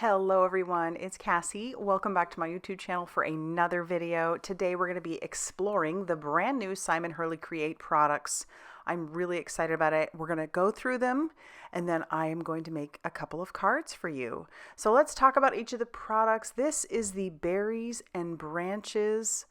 Hello everyone, it's Cassie. Welcome back to my YouTube channel for another video. Today we're going to be exploring the brand new Simon Hurley Create products. I'm really excited about it. We're going to go through them and then I am going to make a couple of cards for you. So let's talk about each of the products. This is the Berries and Branches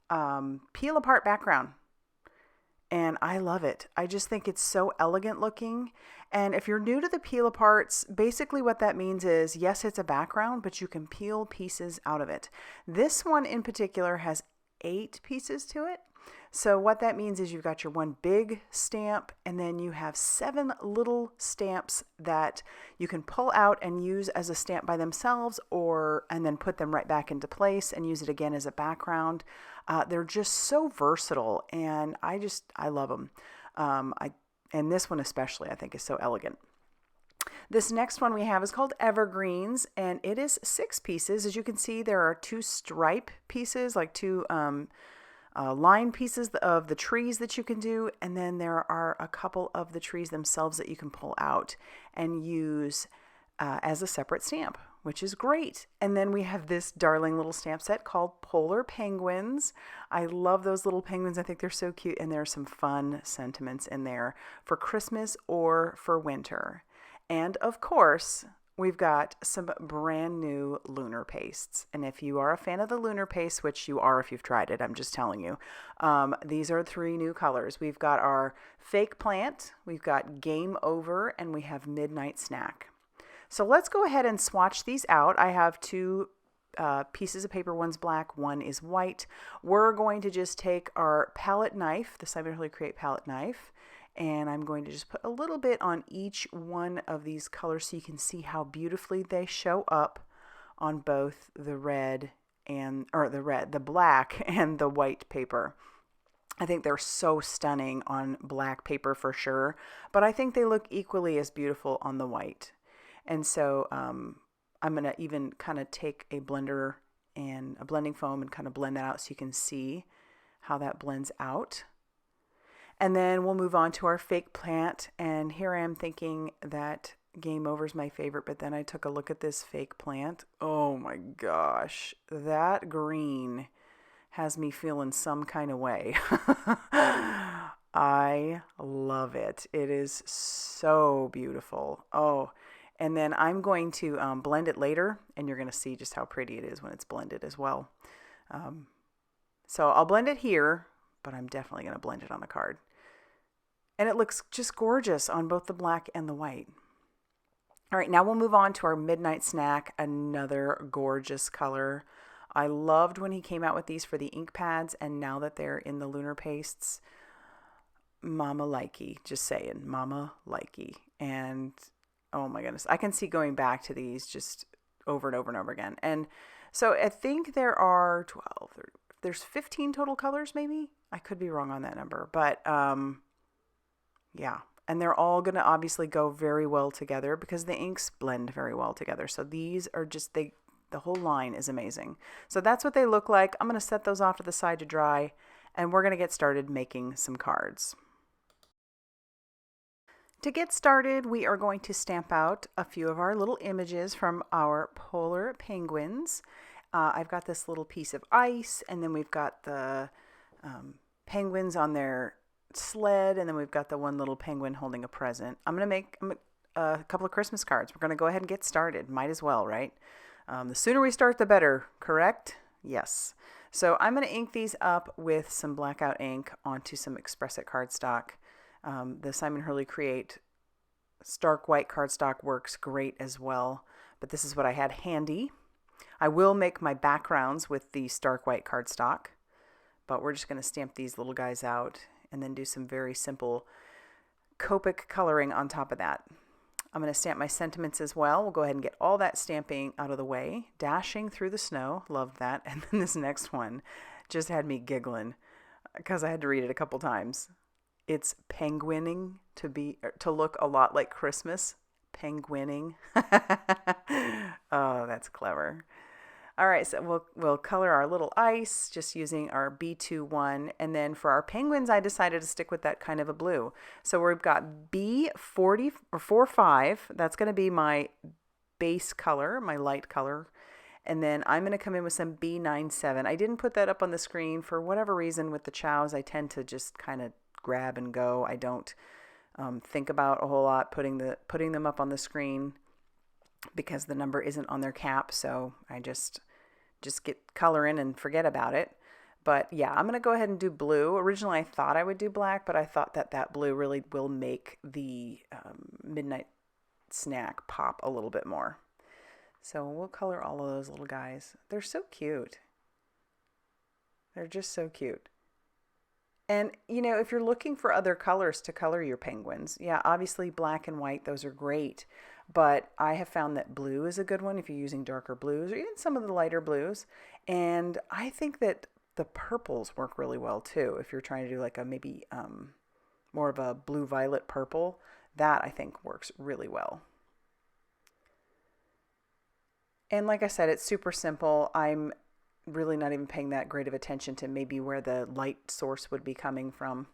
peel apart background. And I love it. I just think it's so elegant looking. And if you're new to the peel aparts, basically what that means is, yes, it's a background, but you can peel pieces out of it. This one in particular has 8 pieces to it. So what that means is you've got your one big stamp and then you have 7 little stamps that you can pull out and use as a stamp by themselves and then put them right back into place and use it again as a background. They're just so versatile and I love them. And this one especially I think is so elegant. This next one we have is called Evergreens and it is 6 pieces. As you can see, there are 2 stripe pieces, like 2 line pieces of the trees that you can do, and then there are a couple of the trees themselves that you can pull out and use as a separate stamp, which is great. And then we have this darling little stamp set called Polar Penguins. I love those little penguins. I think they're so cute, and there are some fun sentiments in there for Christmas or for winter. And of course, we've got some brand new Lunar pastes. And if you are a fan of the Lunar paste, which you are if you've tried it, I'm just telling you, these are 3 new colors. We've got our Fake Plant, we've got Game Over, and we have Midnight Snack. So let's go ahead and swatch these out. I have 2 pieces of paper. One's black, one is white. We're going to just take our palette knife, the Simon Hurley Create palette knife, and I'm going to just put a little bit on each one of these colors so you can see how beautifully they show up on both the the black and the white paper. I think they're so stunning on black paper for sure, but I think they look equally as beautiful on the white. And so I'm going to even kind of take a blender and a blending foam and kind of blend that out so you can see how that blends out. And then we'll move on to our Fake Plant. And here I am thinking that Game Over is my favorite, but then I took a look at this Fake Plant. Oh my gosh, that green has me feeling some kind of way. I love it. It is so beautiful. Oh, and then I'm going to blend it later, and you're going to see just how pretty it is when it's blended as well. So I'll blend it here, but I'm definitely going to blend it on the card. And it looks just gorgeous on both the black and the white. All right, now we'll move on to our Midnight Snack, another gorgeous color. I loved when he came out with these for the ink pads, and now that they're in the Lunar pastes, mama likey, just saying, mama likey. And oh my goodness, I can see going back to these just over and over and over again. And so I think there are 12, there's 15 total colors maybe. I could be wrong on that number, but yeah. And they're all going to obviously go very well together because the inks blend very well together. So these are just, the whole line is amazing. So that's what they look like. I'm going to set those off to the side to dry, and we're going to get started making some cards. To get started, we are going to stamp out a few of our little images from our Polar Penguins. I've got this little piece of ice, and then we've got the penguins on their sled, and then we've got the one little penguin holding a present. I'm going to make a couple of Christmas cards. We're going to go ahead and get started. Might as well, right? The sooner we start, the better, correct? Yes. So I'm going to ink these up with some blackout ink onto some Express It cardstock. The Simon Hurley Create stark white cardstock works great as well, but this is what I had handy. I will make my backgrounds with the stark white cardstock, but we're just going to stamp these little guys out and then do some very simple Copic coloring on top of that. I'm going to stamp my sentiments as well. We'll go ahead and get all that stamping out of the way. Dashing Through the Snow, loved that. And then this next one just had me giggling because I had to read it a couple times. It's penguining to look a lot like Christmas. Penguining. Oh, that's clever. All right, so we'll color our little ice just using our B21. And then for our penguins, I decided to stick with that kind of a blue. So we've got B40 or 45. That's going to be my base color, my light color. And then I'm going to come in with some B97. I didn't put that up on the screen for whatever reason. With the chows, I tend to just kind of grab and go. I don't think about a whole lot putting them up on the screen because the number isn't on their cap. So I just get color in and forget about it. But yeah, I'm going to go ahead and do blue. Originally, I thought I would do black, but I thought that blue really will make the midnight snack pop a little bit more. So we'll color all of those little guys. They're so cute. They're just so cute. And, you know, if you're looking for other colors to color your penguins, yeah, obviously black and white, those are great. But I have found that blue is a good one if you're using darker blues or even some of the lighter blues. And I think that the purples work really well too. If you're trying to do like a maybe more of a blue-violet purple, that I think works really well. And like I said, it's super simple. I'm really not even paying that great of attention to maybe where the light source would be coming from.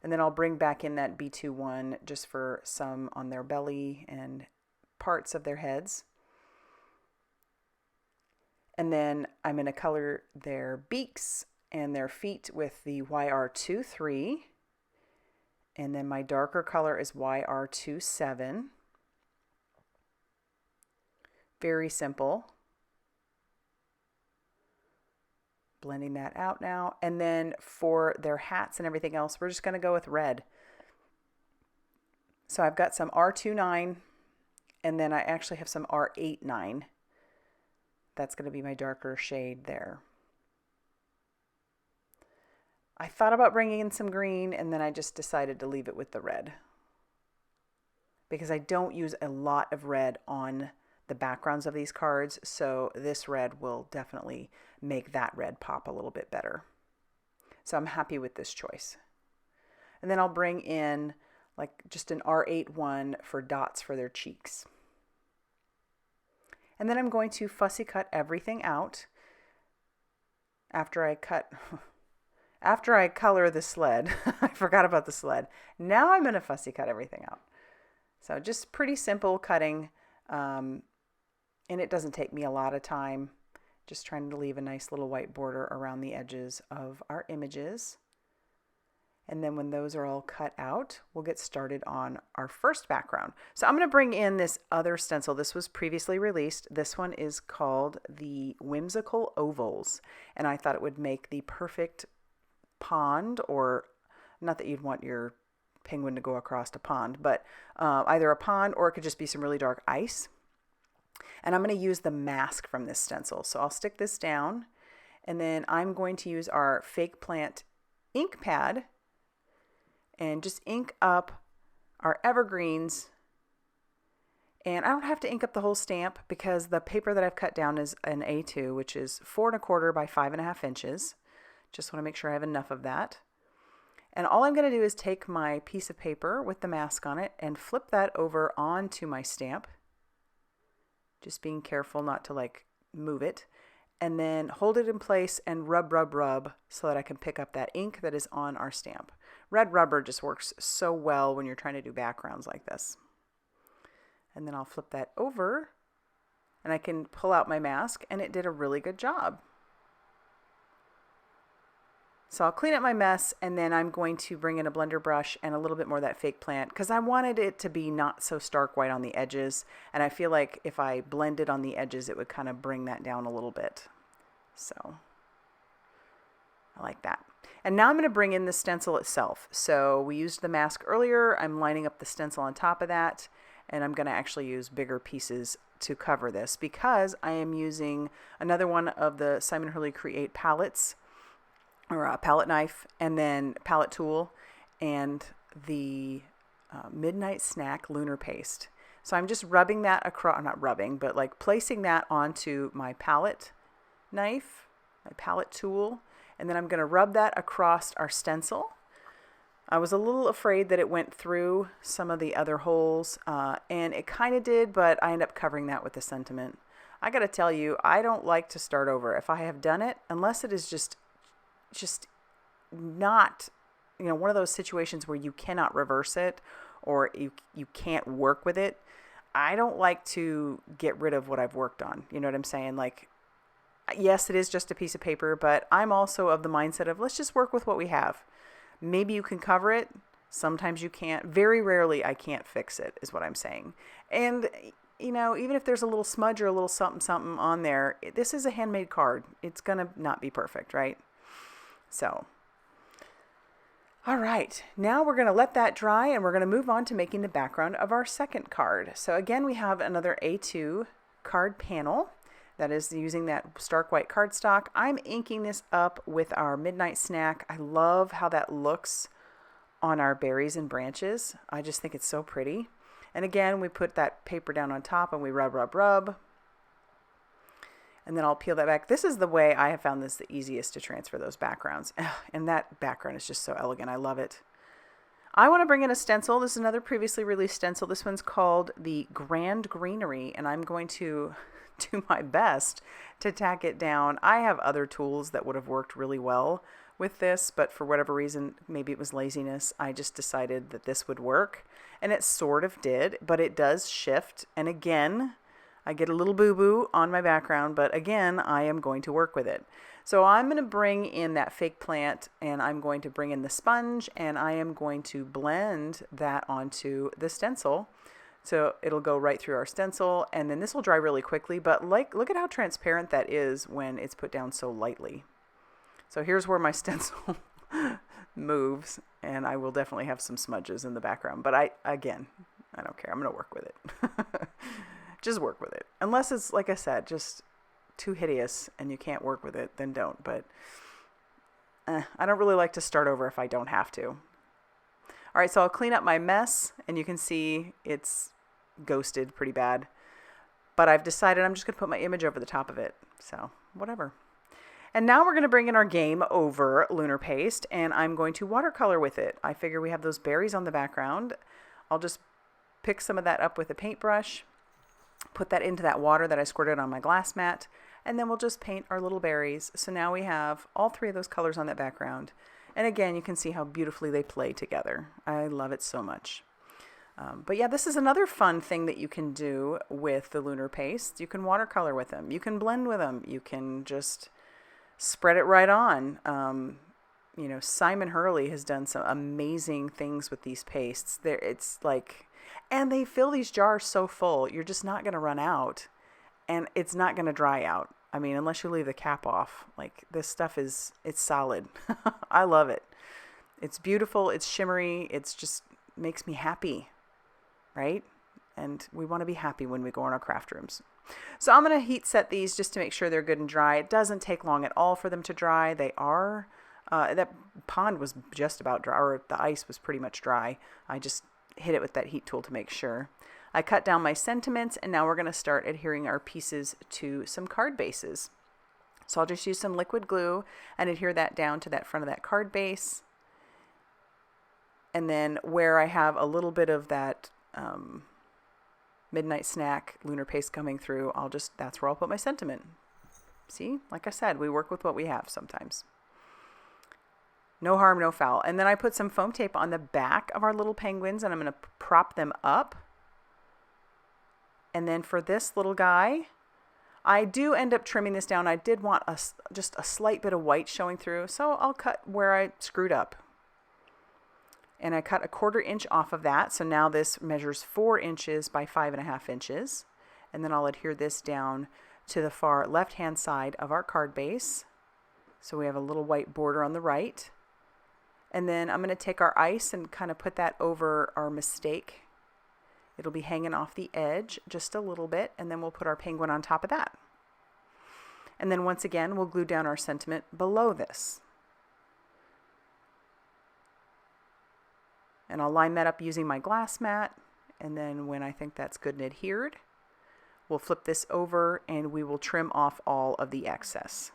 And then I'll bring back in that B21 just for some on their belly and parts of their heads. And then I'm going to color their beaks and their feet with the YR23. And then my darker color is YR27. Very simple. Blending that out now. And then for their hats and everything else, we're just going to go with red. So I've got some R29, and then I actually have some R89. That's going to be my darker shade there. I thought about bringing in some green, and then I just decided to leave it with the red, because I don't use a lot of red on the backgrounds of these cards, so this red will definitely make that red pop a little bit better. So I'm happy with this choice. And then I'll bring in like just an R81 for dots for their cheeks. And then I'm going to fussy cut everything out after I color the sled. I forgot about the sled. Now I'm going to fussy cut everything out. So just pretty simple cutting. And it doesn't take me a lot of time. Just trying to leave a nice little white border around the edges of our images. And then when those are all cut out, we'll get started on our first background. So I'm going to bring in this other stencil. This was previously released. This one is called the Whimsical Ovals. And I thought it would make the perfect pond, or not that you'd want your penguin to go across a pond, but either a pond or it could just be some really dark ice. And I'm going to use the mask from this stencil. So I'll stick this down, and then I'm going to use our fake plant ink pad and just ink up our evergreens. And I don't have to ink up the whole stamp because the paper that I've cut down is an A2, which is 4¼ by 5½ inches. Just want to make sure I have enough of that. And all I'm going to do is take my piece of paper with the mask on it and flip that over onto my stamp. Just being careful not to like move it. And then hold it in place and rub so that I can pick up that ink that is on our stamp. Red rubber just works so well when you're trying to do backgrounds like this. And then I'll flip that over and I can pull out my mask, and it did a really good job. So I'll clean up my mess, and then I'm going to bring in a blender brush and a little bit more of that fake plant because I wanted it to be not so stark white on the edges. And I feel like if I blended on the edges, it would kind of bring that down a little bit. So I like that. And now I'm going to bring in the stencil itself. So we used the mask earlier. I'm lining up the stencil on top of that, and I'm going to actually use bigger pieces to cover this because I am using another one of the Simon Hurley Create palettes, or a palette knife, and then palette tool, and the Midnight Snack Lunar Paste. So I'm just rubbing that across, not rubbing, but like placing that onto my palette knife, my palette tool, and then I'm going to rub that across our stencil. I was a little afraid that it went through some of the other holes, and it kind of did, but I ended up covering that with the sentiment. I got to tell you, I don't like to start over. If I have done it, unless it is just not, you know, one of those situations where you cannot reverse it or you can't work with it, I don't like to get rid of what I've worked on. You know what I'm saying? Like, yes, it is just a piece of paper, but I'm also of the mindset of let's just work with what we have. Maybe you can cover it. Sometimes you can't. Very rarely I can't fix it, is what I'm saying. And, you know, even if there's a little smudge or a little something something on there, this is a handmade card. It's going to not be perfect, right? So, all right. Now we're going to let that dry and we're going to move on to making the background of our second card. So again, we have another A2 card panel that is using that stark white cardstock. I'm inking this up with our Midnight Snack. I love how that looks on our berries and branches. I just think it's so pretty. And again, we put that paper down on top and we rub, rub, rub. And then I'll peel that back. This is the way I have found this the easiest to transfer those backgrounds. And that background is just so elegant. I love it. I want to bring in a stencil. This is another previously released stencil. This one's called the Greenery, and I'm going to do my best to tack it down. I have other tools that would have worked really well with this, but for whatever reason, maybe it was laziness, I just decided that this would work. And it sort of did, but it does shift. And again, I get a little boo-boo on my background, but again, I am going to work with it. So I'm going to bring in that fake plant, and I'm going to bring in the sponge, and I am going to blend that onto the stencil. So it'll go right through our stencil, and then this will dry really quickly, but look at how transparent that is when it's put down so lightly. So here's where my stencil moves, and I will definitely have some smudges in the background, but I don't care. I'm going to work with it. Just work with it. Unless it's, like I said, just too hideous and you can't work with it, then don't. But I don't really like to start over if I don't have to. All right, so I'll clean up my mess, and you can see it's ghosted pretty bad. But I've decided I'm just going to put my image over the top of it. So, whatever. And now we're going to bring in our game over Lunar Paste, and I'm going to watercolor with it. I figure we have those berries on the background. I'll just pick some of that up with a paintbrush, put that into that water that I squirted on my glass mat, and then we'll just paint our little berries. So now we have all three of those colors on that background. And again, you can see how beautifully they play together. I love it so much. But yeah, this is another fun thing that you can do with the Lunar Paste. You can watercolor with them. You can blend with them. You can just spread it right on. You know, Simon Hurley has done some amazing things with these pastes. It's like, and they fill these jars so full, you're just not going to run out, and it's not going to dry out. I mean, unless you leave the cap off. Like, this stuff it's solid. I love it. It's beautiful. It's shimmery. It's just makes me happy, right? And we want to be happy when we go in our craft rooms. So I'm going to heat set these just to make sure they're good and dry. It doesn't take long at all for them to dry. They are. That pond was just about dry, or the ice was pretty much dry. I just hit it with that heat tool to make sure. I cut down my sentiments, and now we're going to start adhering our pieces to some card bases. So I'll just use some liquid glue and adhere that down to that front of that card base. And then where I have a little bit of that Midnight Snack Lunar Paste coming through, that's where I'll put my sentiment. See, like I said, we work with what we have sometimes. No harm, no foul. And then I put some foam tape on the back of our little penguins, and I'm going to prop them up. And then for this little guy, I do end up trimming this down. I did want just a slight bit of white showing through, so I'll cut where I screwed up. And I cut 1/4 inch off of that, so now this measures 4 inches by 5.5 inches. And then I'll adhere this down to the far left-hand side of our card base. So we have a little white border on the right. And then I'm going to take our ice and kind of put that over our mistake. It'll be hanging off the edge just a little bit, and then we'll put our penguin on top of that. And then once again, we'll glue down our sentiment below this. And I'll line that up using my glass mat, and then when I think that's good and adhered, we'll flip this over and we will trim off all of the excess.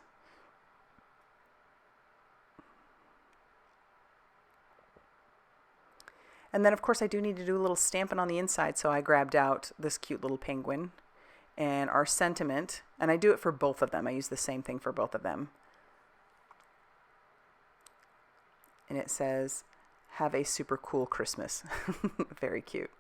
And then, of course, I do need to do a little stamping on the inside, so I grabbed out this cute little penguin and our sentiment, and I do it for both of them. I use the same thing for both of them. And it says, "Have a super cool Christmas." Very cute.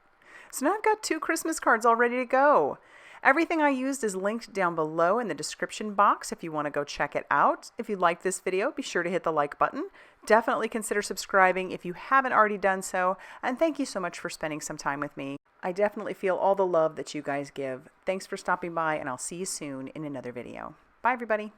So now I've got 2 Christmas cards all ready to go. Everything I used is linked down below in the description box if you want to go check it out. If you liked this video, be sure to hit the like button. Definitely consider subscribing if you haven't already done so. And thank you so much for spending some time with me. I definitely feel all the love that you guys give. Thanks for stopping by, and I'll see you soon in another video. Bye, everybody.